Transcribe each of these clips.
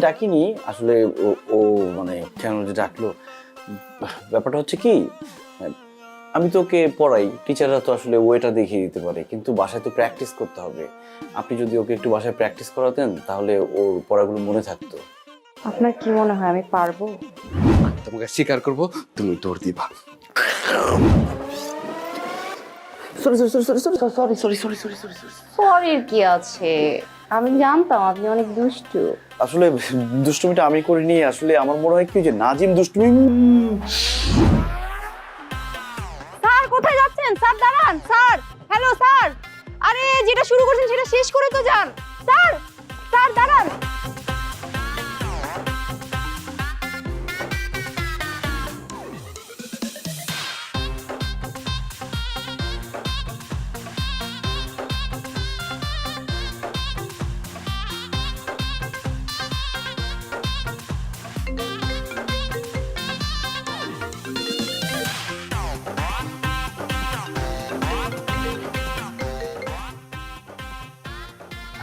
ডাকিনি আসলে, ও ও মানে কেন যে ডাকলো, ব্যাপারটা হচ্ছে কি, আমি তো ওকে পড়াই, টিচাররা তো আসলে ওয়েটা দেখিয়ে দিতে পারে, কিন্তু বাসায় তো প্র্যাকটিস করতে হবে। আপনি যদি ওকে একটু বাসায় প্র্যাকটিস করাতেন তাহলে ওর পড়াগুলো মনে থাকতো। আপনার কি মনে হয় আমি পারবো? তোমাকে স্বীকার করব, তুমি দৌড় দিবা। সরির কি আছে? আমি জানতাম আপনি অনেক দুষ্টু। আসলে দুষ্টুমিটা আমি করিনি, আসলে আমার মনে হয় কি যে নাজিম দুষ্টুমি। স্যার কোথায় যাচ্ছেন? স্যার দাঁড়ান। Sir, hello sir. আরে যেটা শুরু করছেন সেটা শেষ করে তো যান। স্যার, স্যার দাঁড়ান।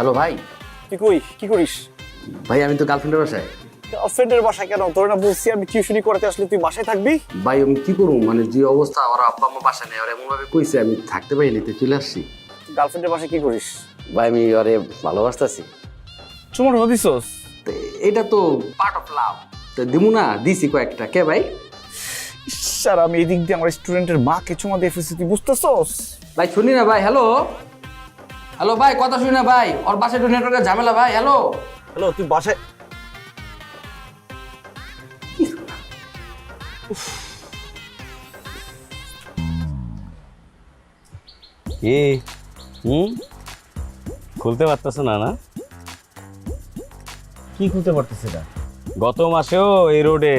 হ্যালো ভাই। তুই কই, কি করিস? ভাই আমি তো গার্লফ্রেন্ডের বাসায়। গার্লফ্রেন্ডের বাসায় কেন? তোর না বলছি আমি টিউশনি করাতে, আসলে তুই বাসায় থাকবি? ভাই আমি কি করবো, মানে যে অবস্থা, ওরা আব্বা আম্মা বাসা নেই, ওরা এমন ভাবে কইছে আমি থাকতে পারিনি, তো চলে আসছি। গার্লফ্রেন্ডের বাসায় কি করিস? ভাই আমি ওরে ভালোবাসতেছি। চুমর হদিছস? তো এটা তো পার্ট অফ লাভ, তো দিমু না, দিছি কয়েকটা। কে ভাই? স্যার আমি এদিক দিয়ে আমার স্টুডেন্টের মাকে চুমা দিয়ে ফেলছি, তুই বুঝতেছস? ভাই শুনি না ভাই। হ্যালো হ্যালো ভাই, কথা শুনি না ভাই, ওর বাসায় একটু নেটওয়ার্কের ঝামেলা ভাই। হ্যালো হ্যালো, তুই বাসায়? কি খুলতে পারতেছে না? না কি খুলতে পারতেছি না? গত মাসেও এই রোডে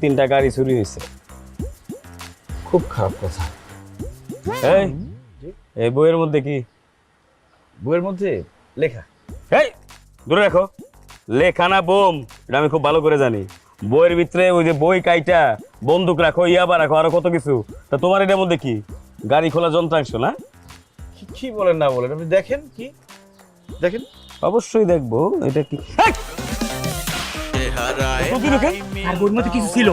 তিনটা গাড়ি চুরি হয়েছে। খুব খারাপ কথা। এই এই বইয়ের মধ্যে কি? বইয়ের মধ্যে লেখা। এই দূরে রাখো, লেখা না বোম, এটা আমি খুব ভালো করে জানি। বইয়ের ভিতরে ওই যে বই কাইটা বন্দুক রাখো, ইয়াবা রাখো, আরো কত কিছু। তা তোমার এটার মধ্যে কি? গাড়ি খোলা যন্ত্রাংশ না? কি বলেন না বলেন, আপনি দেখেন, কি দেখেন? অবশ্যই দেখবো। এটা কি? আর বইয়ের মধ্যে কিছু ছিল?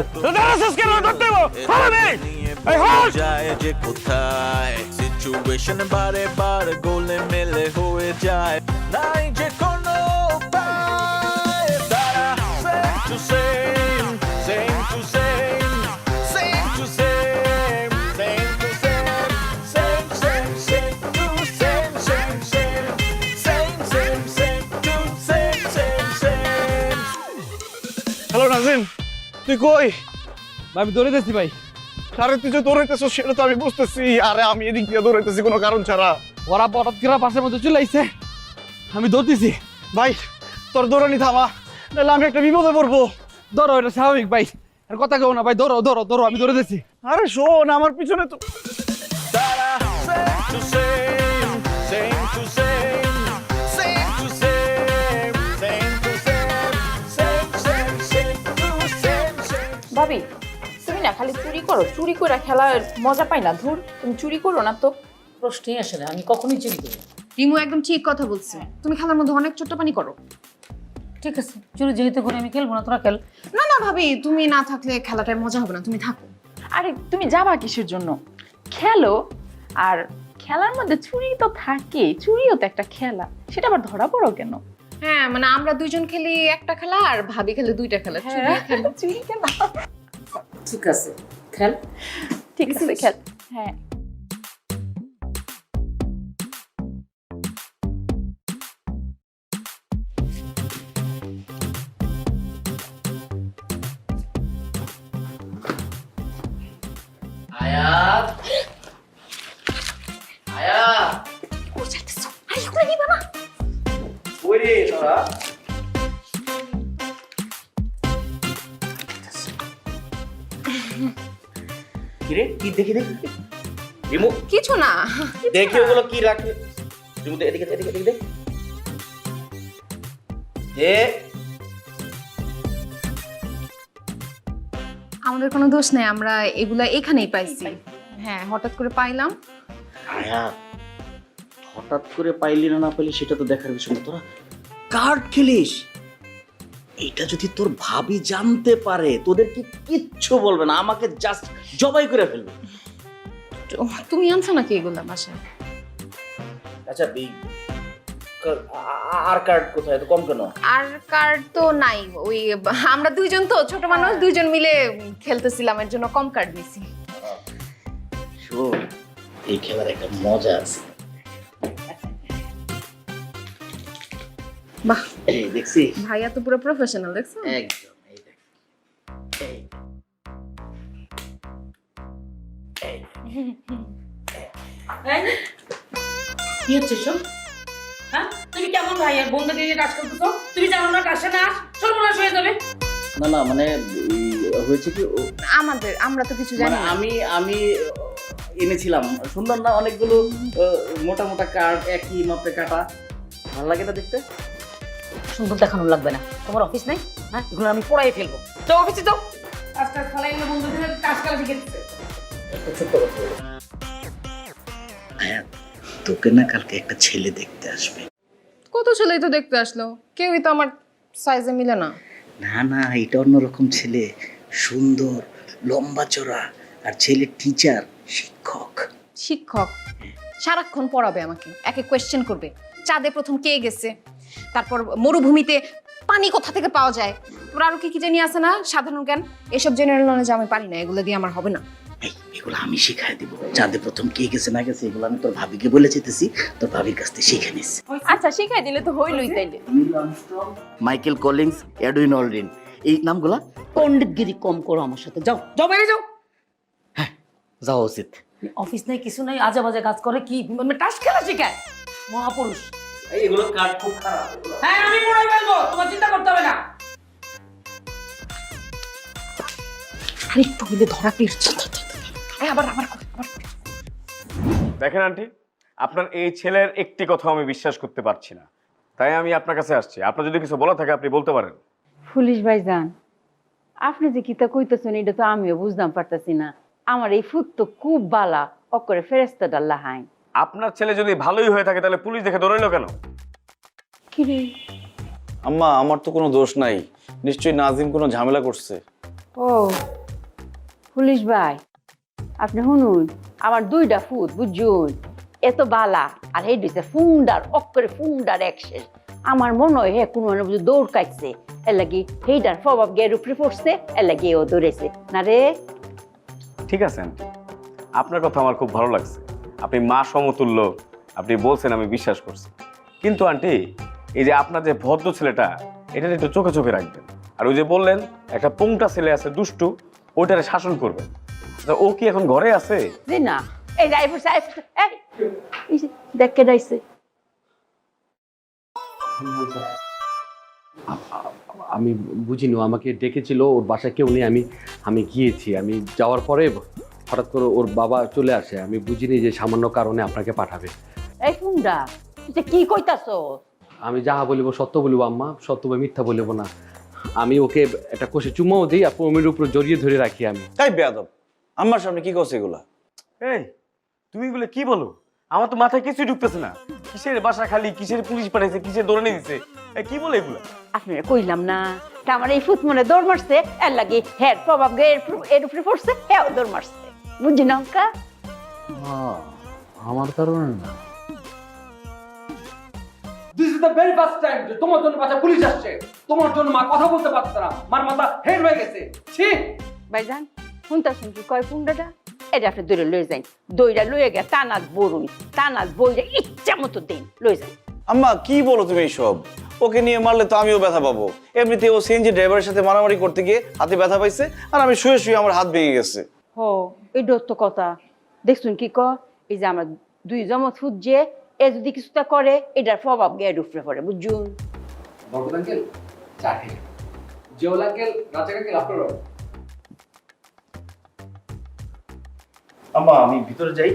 যায় যে কোথায় সিচুয়েশন বারে বারে গোলে মেলে হয়ে যায় নাই যে কোনো উপায় তারা same to same same to same same to same same to same same same same to same same same same same same to same same same hello Nazim, তুই কই? আমি দৌড়ে যাচ্ছি ভাই। আরে তুই যে দৌড়াইতেছ সেটা তো আমি বুঝতেছি, আরে আমি এদিক দিয়ে দৌড়াইতেছি কোনো কারণ ছাড়া। ওরা হঠাৎ করে পাশের মধ্যে চলে আইছে, আমি দৌড়তেছি। ভাই তোর দৌড়ানি থামা, নাহলে আমি একটা বিপদে পড়বো। দৌড়ো, এটা স্বাভাবিক ভাই, আর কথা কেউ না ভাই। দৌড়ো দৌড়ো দৌড়ো, আমি দৌড়ে যাচ্ছি। আরে শোন, আমার পিছনে তো same to same, same to same, same to same, same to same, same, same, same to same, same. ভাবি তুমি না খালি চুরি করো, চুরি করে খেলার মজা পাই না। ধুর, তুমি চুরি করো না তো। প্রশ্নই আসে না, আমি কখনোই চুরি করি না। রিমু একদম ঠিক কথা বলছে, তুমি খেলার মধ্যে অনেক ছোট্টপানি করো। ঠিক আছে, চুরি যেহেতু করে আমি খেলবো না, তোরা খেল। না না ভাবি, তুমি না থাকলে খেলাটায় মজা হবে না, তুমি থাকো। আরে তুমি যাবা কিসের জন্য? খেলো। আর খেলার মধ্যে চুরি তো থাকে, চুরিও তো একটা খেলা, সেটা আবার ধরা পড়ো কেন? হ্যাঁ মানে আমরা দুইজন খেলি একটা খেলা, আর ভাবি খেলে দুইটা খেলা। চুরি খেলা। ঠিক আছে, খেল। ঠিক আছে খেল। হ্যাঁ আয়াত আয়াত ও চাইতেছো, আরে এগুলো নিবা না। ওই রে তোরা। কিরে কি দেখি দেখি রিমু, কিছু না। দেখি ওগুলো কি রাখে। রিমু এদিকে এদিকে এদিকে দেখ। এ আমাদের কোনো দোষ নেই, আমরা এগুলা এখানেই পাইছি। হ্যাঁ হঠাৎ করে পাইলাম। আয়াত, হঠাৎ করে পাইলি না না পাইলি সেটা তো দেখার বিষয় না। তোরা কার্ড খেলিস, এটা যদি তোর ভাবি জানতে পারে তোদেরকে কিচ্ছু বলবে না, আমাকে জাস্ট জবাই করে ফেলবে। তুমি আনছো নাকি এগুলা বাসায়? আচ্ছা আর কার্ড কোথায়, তো কম কেন? আর কার্ড তো নাই, ওই আমরা দুইজন তো ছোট মানুষ, দুইজন মিলে খেলতেছিলাম, এর জন্য কম কার্ড নিছি। শোন, এই খেলার একটা মজা আছে। বাহ, এই দেখছি ভাইয়া তো পুরো প্রফেশনাল, দেখছো? একদম। এই দেখ, কি হচ্ছে সব? হ্যাঁ, তুমি কেমন ভাই আর বন্ধুকে নিয়ে কাজ করতেছো? তুমি জানো না কাজ না সর্বনাশ হয়ে যাবে। না মানে হয়েছে কি, আমরা তো কিছু মানে জানি না। আমি এনেছিলাম, সুন্দর না অনেকগুলো মোটা মোটা কার্ড, একই মাপে কাটা, ভালো লাগে না দেখতে? সুন্দর দেখানো লাগবে না, তোমার অফিস নাই? হ্যাঁ, এগুলো আমি পড়াই ফেলবো। তো অফিসে যাও, কাজটা ফলাই না, বন্ধুদের কাজ করা শিখে দিচ্ছে। হ্যাঁ, তোকে না কালকে একটা ছেলে দেখতে আসবে। কত ছেলেই তো দেখতে আসলো, কেউই তো আমার সাইজে মিলে না। না এটা অন্যরকম ছেলে, সুন্দর, লম্বা চড়া, আর ছেলে টিচার, শিক্ষক। শিক্ষক সারাক্ষণ পড়াবে আমাকে, একে কোয়েশ্চেন করবে, চাঁদে প্রথম কে গেছে, তারপর মরুভূমিতে পানি কোথা থেকে পাওয়া যায়, তোর আরো কি জানি আছে না সাধারণ জ্ঞান, এসব জেনারেল নলেজ আমি পারি না, এগুলো দিয়ে আমার হবে না। এগুলো আমি শিখাই দিব, চাঁদে প্রথম কে গেছে না গেছে এগুলো আমি তোর ভাবিকে বলে যেতেছি, তোর ভাবির কাছ থেকে শিখে নিস। আচ্ছা শিখাই দিলে তো হইলই তাইলে। মাইকেল কলিংস, এডউইন অলড্রিন, এই নামগুলা। পণ্ডিতগিরি কম করো আমার সাথে, যাও যাও বাইরে যাও। যাওয়া উচিত। অফিস নাই কিছু নাই, আজে বাজে কাজ করে, কি মানে টাস খেলা শিখায় মহাপুরুষ। এগুলো কার্ড খুব খারাপ। হ্যাঁ, আমি পড়াই ফেলবো, তোমার চিন্তা করতে হবে না। আরে একটু হইলে ধরা পেয়েছে, আবার দেখেন আন্টি, আপনার এই ছেলের একটি কথা আমি বিশ্বাস করতে পারছি না, তাই আমি আপনার কাছে আসছি। আপনার যদি কিছু বলা থাকে আপনি বলতে পারেন। পুলিশ ভাইজান, আপনি যে কিতা কইতেছেন এটা তো আমিও বুঝতাম পারতেছি না। আমার এই ফুট তো খুব বালা, অকরে ফেরেস্তা ডাল্লা হাই। আপনার ছেলে যদি ভালোই হয়ে থাকে তাহলে পুলিশ দেখে দৌড়াইলো কেন? কি রে? আম্মা, আমার তো কোনো দোষ নাই, নিশ্চয়ই নাজিম কোনো ঝামেলা করছে। ও পুলিশ ভাই, আপনি শুনুন, আমার দুইটা ফুট বুঝুন এত বালা, আর এই দিছে ফুন্ডার, অকরে ফুন্ডার একশেষ। আমার মনে হয় হে কোনো দৌড় কাটছে, এর লাগি হেইটার প্রভাব গের উপরে পড়ছে, এর লাগি ও দৌড়েছে না রে। ঠিক আছে আন্টি, আপনার কথা আমার খুব ভালো লাগছে, আপনি মা সমতুল্য, আপনি বলছেন আমি বিশ্বাস করছি। কিন্তু আন্টি, এই যে আপনার যে ভদ্র ছেলেটা, এটা একটু চোখে চোখে রাখবেন। আর ওই যে বললেন একটা পোংটা ছেলে আছে দুষ্টু, ওইটারে শাসন করবেন। আচ্ছা, ও কি এখন ঘরে আছে? জি না, এই যাই পড়ছে, এই দেখ কে যাইছে। আমি বুঝিনি, ও আমাকে ডেকেছিল, ওর বাসায় কেউ নেই, আমি গিয়েছি। আমি যাওয়ার পরে হঠাৎ করে ওর বাবা চলে আসে, আমি বুঝিনি যে সামান্য কারণে আপনাকে পাঠাবে। এই ফুন্ডা, তুই কি কইতাছ? আমি যাহা বলিব সত্য বলিব আম্মা, সত্য বা মিথ্যা বলিব না। আমি ওকে একটা কষে চুমাও দিই, আর পমির উপর জড়িয়ে ধরে রাখি। আমি তাই বেয়াদব, আমার সামনে কি করছে এগুলা? এই তুমি এগুলো কি বলো? আমার তো মাথায় কিছুই ঢুকতেছে না। কিসের বাসা খালি, কিসের পুলিশ পাঠাইছে, কিসের দৌড়ে নিয়ে দিছে, কি বলে এগুলো? আপনারা কইলাম না, তা আমার এই ফুট মনে দৌড় মারছে, এর লাগি হের প্রভাব এর উপরে পড়ছে, হ্যাঁ দৌড় মারছে, বুঝি না অঙ্কা? আমার কারণে না। This is the very first time যে তোমার জন্য বাসা পুলিশ আসছে। তোমার জন্য মা কথা বলতে পারছে না, মার মাথা হেড হয়ে গেছে। ছি ভাইজান, শুনতাছেন কি কয় ফুন্ডাটা? এটা আপনি দৌড়ে লয়ে যাই, দইরা লয়ে গে টানাত বরুন, টানাত বইরে ইচ্ছা মতো দিন লয়ে যাই। আম্মা, কি বলো তুমি এইসব? ওকে নিয়ে মারলে তো আমিও ব্যথা পাবো। এমনিতে ও সিএনজি ড্রাইভারের সাথে মারামারি করতে গিয়ে হাতে ব্যথা পাইছে, আর আমি শুয়ে শুয়ে আমার হাত ভেঙে গেছে। হ, এই ডোর তো কথা দেখছুন কি ক, এই যে আমরা দুই জমত ফুট যে এ যদি কিছুটা করে, এটার প্রভাব গে উপরে পড়ে, বুঝুন? বরকত আঙ্কেল চা খেয়ে, জিওল আঙ্কেল, রাজা আঙ্কেল, আপনারও। আম্মা, আমি ভিতরে যাই।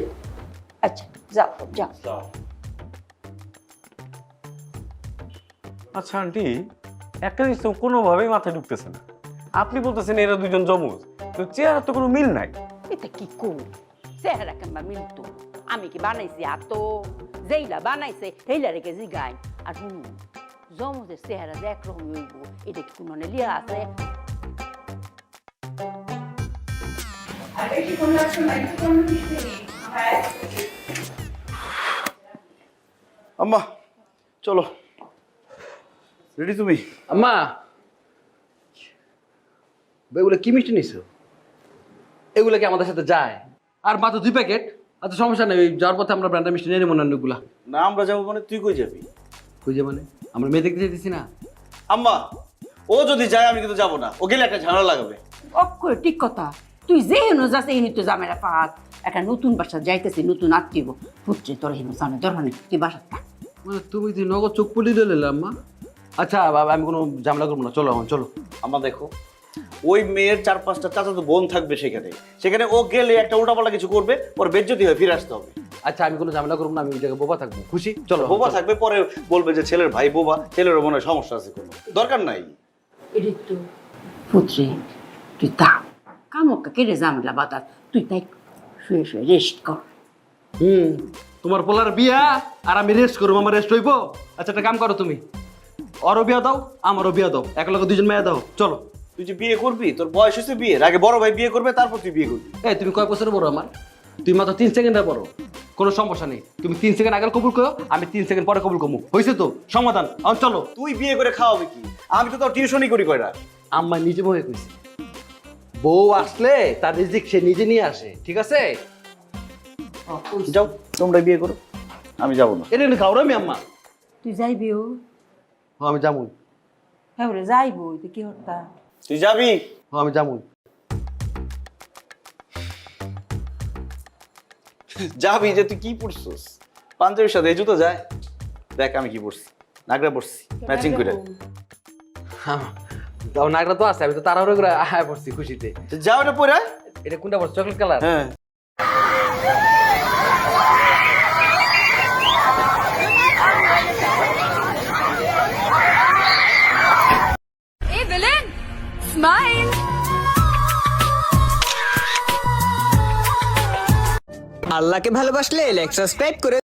আচ্ছা যাও যাও। আচ্ছা আন্টি, একটা জিনিস তো কোনোভাবেই মাথায় ঢুকতেছে না। আপনি বলতেছেন এরা দুজন জমজ, তো চেহারা তো কোনো মিল নাই। এটা কি কর চেহারা কেমবা মিলতো? আমি কি বানাইছি? আর তো যেইলা বানাইছে সেইলা রেখে জিগাই। আর শুনুন, জমজের চেহারা যে একরকম হইব, এটা কি কোনো লিয়া আছে? আম্মা চলো, রেডি তুমি? আম্মা এগুলো কি মিষ্টি নিছো? এগুলো কি আমাদের সাথে যায়? আর মাত্র 2 প্যাকেট, আচ্ছা সমস্যা নেই, ওই যাওয়ার পথে আমরা ব্র্যান্ডের মিষ্টি নিয়ে নেবো না অন্যগুলা। না আমরা যাবো মানে তুই কই যাবি? খুঁজে মানে আমরা মেয়ে দেখতে যেতেছি না। আম্মা ও যদি যায় আমি কিন্তু যাবো না, ও গেলে একটা ঝামেলা লাগাবে। অক্ষরে ঠিক কথা, তুই যে হেন যাচ্ছে এই নিত্য জামেরা ফাঁক, একটা নতুন বাসা যাইতেছি, নতুন আত্মীয় পুত্রে তোর হেন জানে দরকার নেই, তুই বাসা থাক। মানে তুমি তুই নগদ চোখ পলি দিলে আম্মা। আচ্ছা বাবা, আমি কোনো ঝামেলা করবো না, চলো আমার চলো। আম্মা দেখো, ওই মেয়ের 4-5টা চাচাতো বোন থাকবে সেখানে, সেখানে ও গেলে একটা উল্টাপাল্টা কিছু করবে, ওর বেজ্জতি হয়ে ফিরে আসতে হবে। আচ্ছা আমি কোনো ঝামেলা করবো না, আমি ওই জায়গায় বোবা থাকবো, খুশি? চলো বোবা থাকবে, পরে বলবে যে ছেলের ভাই বোবা, ছেলেরও মনে হয় সমস্যা আছে, কোনো দরকার নাই। এটা তো পুত্রে তুই থাক, কামকা কেটে জামেলা বাতাস, তুই তাই শুয়ে শুয়ে রেস্ট কর। তোমার পোলার বিয়া আর আমি রেস্ট করবো, আমার রেস্ট হইবো? আচ্ছা একটা কাম করো তুমি, ওরও বিয়া দাও আমারও বিয়া দাও, এক লগে 2জন মেয়ে দাও, চলো। তুই যে বিয়ে করবি, তোর বয়স হয়েছে বিয়ের, আগে বড় ভাই বিয়ে করবে তারপর তুই বিয়ে করবি। এই তুমি কয় বছর বড় আমার? তুই মাত্র 3 সেকেন্ডের বড়, কোনো সমস্যা নেই। তুমি 3 সেকেন্ড আগে কবুল করো, আমি 3 সেকেন্ড পরে কবুল করবো, হয়েছে তো সমাধান। এখন চলো। তুই বিয়ে করে খাওয়াবে কি? আমি তো তোর টিউশনই করি কয়টা। আম্মা নিজে বয়ে কইছে, বউ আসলে তার রিজিক সে নিজে নিয়ে আসে, ঠিক আছে? যাও তোমরা বিয়ে করো, আমি যাবো না। এটা খাও আমি আম্মা। তুই যাইবিও? আমি যাবো। হ্যাঁ বলে যাইব, তুই কি হতা? তুই যাবি? আমি যাবো। যাবি যে তুই কি পড়ছিস? পাঞ্জাবির সাথে এই জুতো যায়? দেখ আমি কি পড়ছি, নাগরা পড়ছি ম্যাচিং করে। তাও নাগরা তো আছে, আমি তো তাড়াহুড়ো করে আয় পড়ছি খুশিতে। যাও এটা পরে। এটা কোনটা পড়ছে? Chocolate colour? হ্যাঁ। আল্লাহকে ভালোবাসলে লাইক সাবস্ক্রাইব করে